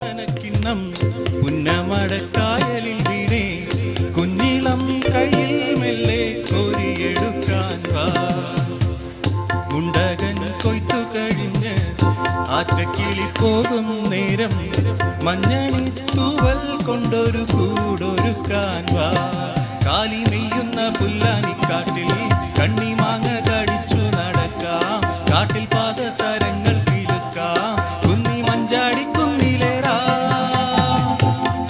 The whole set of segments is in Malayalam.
കിണ്ണം പുന്നമടക്കായലിൽ വീണേ കുഞ്ഞിളം കയ്യിൽ മെല്ലെ കോരിയെടുക്കാൻ വാ. മുണ്ടകൻ കൊയ്ത്തു കഴിഞ്ഞ് ആറ്റക്കിളി പോകും നേരം മഞ്ഞണി തൂവൽ കൊണ്ടൊരു കൂടൊരുക്കാൻ വാ. കാലി മെയ്യുന്ന പുല്ലാനിക്കാട്ടിൽ കണ്ണിമാങ്ങ കടിച്ചു നടക്കാം. കാട്ടിൽ പാദസരങ്ങൾ കിലുക്കാം. കുന്നി മഞ്ചാടി കുന്നിലേറാ.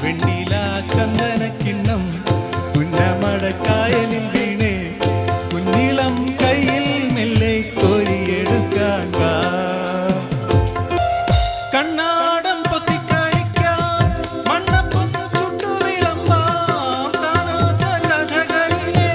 വെണ്ണില ചന്ദനക്കിണ്ണം പുന്നമടക്കായലിൽ വീണേ കുഞ്ഞിളം കയ്യിൽ മെല്ലെ കോരിയെടുക്കാൻ വാ. കണ്ണാടം പൊത്തിക്കളിക്കാം, മണ്ണപ്പം ചുട്ടു വിളമ്പാം. കാണാത്ത കഥകളിലെ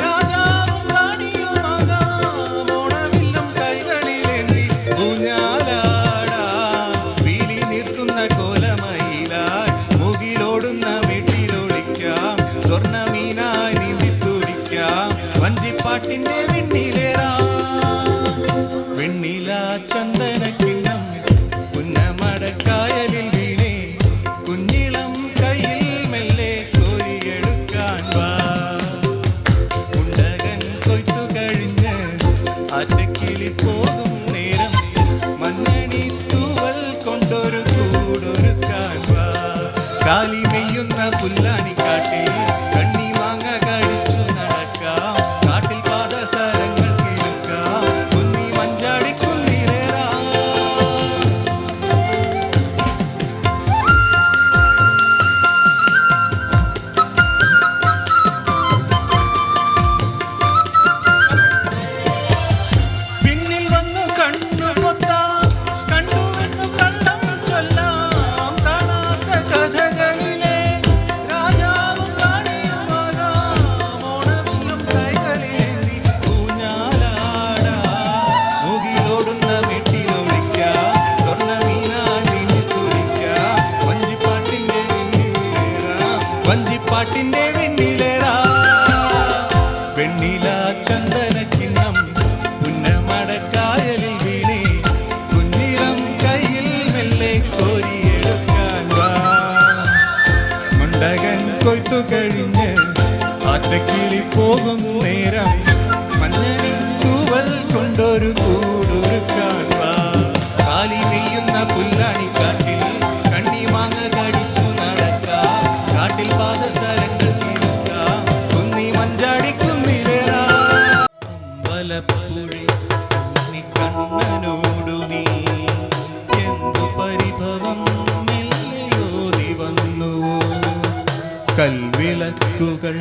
രാജാവും റാണിയുമാകാം. ഓണവില്ലും കൈകളിലേന്തി ഊഞ്ഞാലാടാം. വീലി നിർത്തുന്ന കോലമയിലായി മുകിലോടുന്ന വീട്ടിലൊളിക്കാം. സ്വർണ്ണമീനായി നീന്തി തുടിക്കാം. വഞ്ചിപ്പാട്ടിന്റെ വെണ്ണിലേറാം. വെണ്ണില ചന്ദനക്കിണ്ണം പുന്നമടക്കായലിൽ വീണേ കുഞ്ഞിളം കയ്യിൽ മെല്ലെ കോരിയെടുക്കാൻ വാ. മുണ്ടകൻ കൊയ്ത്തു കഴിഞ്ഞ് ആറ്റക്കിളി പോകും നേരം മഞ്ഞണി തൂവൽ കൊണ്ടൊരു കൂടൊരുക്കാൻ വാ. കാലി മെയ്യുന്ന പുല്ലാനിക്കാട്ടിൽ കണ്ണിമാങ്ങ കടിച്ചു നടക്കാം. കാട്ടിൽ പാദസരങ്ങൾ കിലുക്കാം. കുന്നി മഞ്ചാടി കുന്നിലേറാം. പിന്നിൽ വന്നു കണ്ണു പൊത്താം. കണ്ടുവെന്നു കള്ളം ചൊല്ലാം. കാണാത്ത കഥകളിലെ രാജാവും റാണിയുമാകാം. ഓണവില്ലും കൈകളിലേന്തി ഊഞ്ഞാലാടാം. മുകിലോടുന്ന വീട്ടിലൊളിക്കാം. സ്വർണ്ണമീനായി നീന്തി തുടിക്കാം. വഞ്ചിപ്പാട്ടിന്റെ വെണ്ണിലേറാം. വഞ്ചിപ്പാട്ടിന്റെ വെണ്ണിലേറാം. വെണ്ണില ചന്ദനക്കിണ്ണം പുന്നമടക്കായലിൽ വീണേ കുഞ്ഞിളം കയ്യിൽ മെല്ലെ കോരിയെടുക്കാൻ വാ. മുണ്ടകൻ കൊയ്ത്തു കഴിഞ്ഞ് ആറ്റക്കിളി പോകും നേരം മഞ്ഞണി തൂവൽ കൊണ്ടൊരു കൂടൊരുക്കാൻ വാ. കാലി നെയ്യുന്ന പുല്ലാണിക്കാട്ടിൽ കണ്ണിമാങ്ങ കടിച്ചു നടക്കാം. കാട്ടിൽ പാദസരങ്ങൾ കിലുക്കാം. കുന്നി മഞ്ചാടി കുന്നിലേറാം. അമ്പലപ്പുഴി കണ്ണനോടു നീ എന്തു പരിഭവം മെല്ലെയോതി വന്നുവോ. കൽവിളക്കുകൾ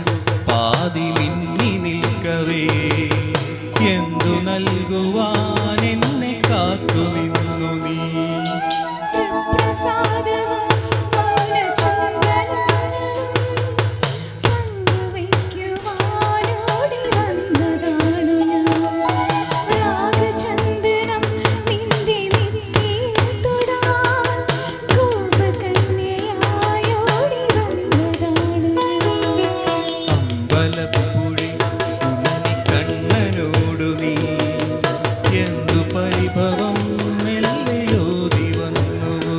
പാതി മിന്നി നിൽക്കവേ എന്തു നൽകുവാൻ എന്നെ കാത്തു നിന്നു നീ. അമ്പലപ്പുഴി കണ്ണനോടു നീ എന്തു പരിഭവം മെല്ലെയോതി വന്നുവോ.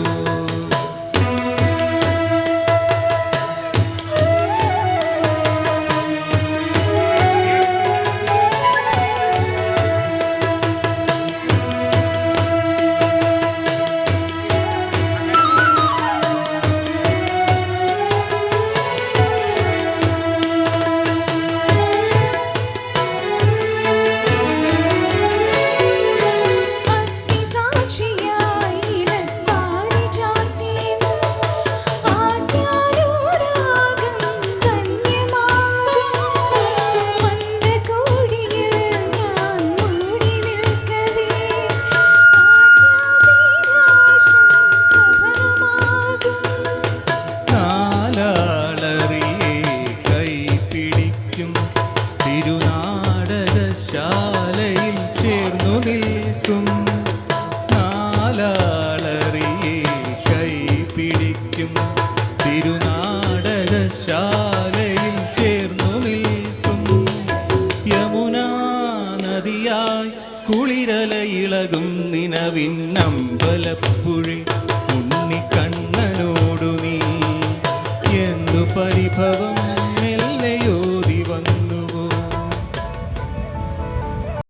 തിരുനാടകശാലയിൽ ചേർന്നു നിൽക്കും നാലാളറിയെ കൈ പിടിക്കും. തിരുനാടകശാലയിൽ ചേർന്നു നിൽക്കും. യമുനാ നദിയായി കുളിരല ഇളകും നിനവിന്നമ്പലപ്പുഴി ഉണ്ണിക്കണ്ണ ഉത്ഭവം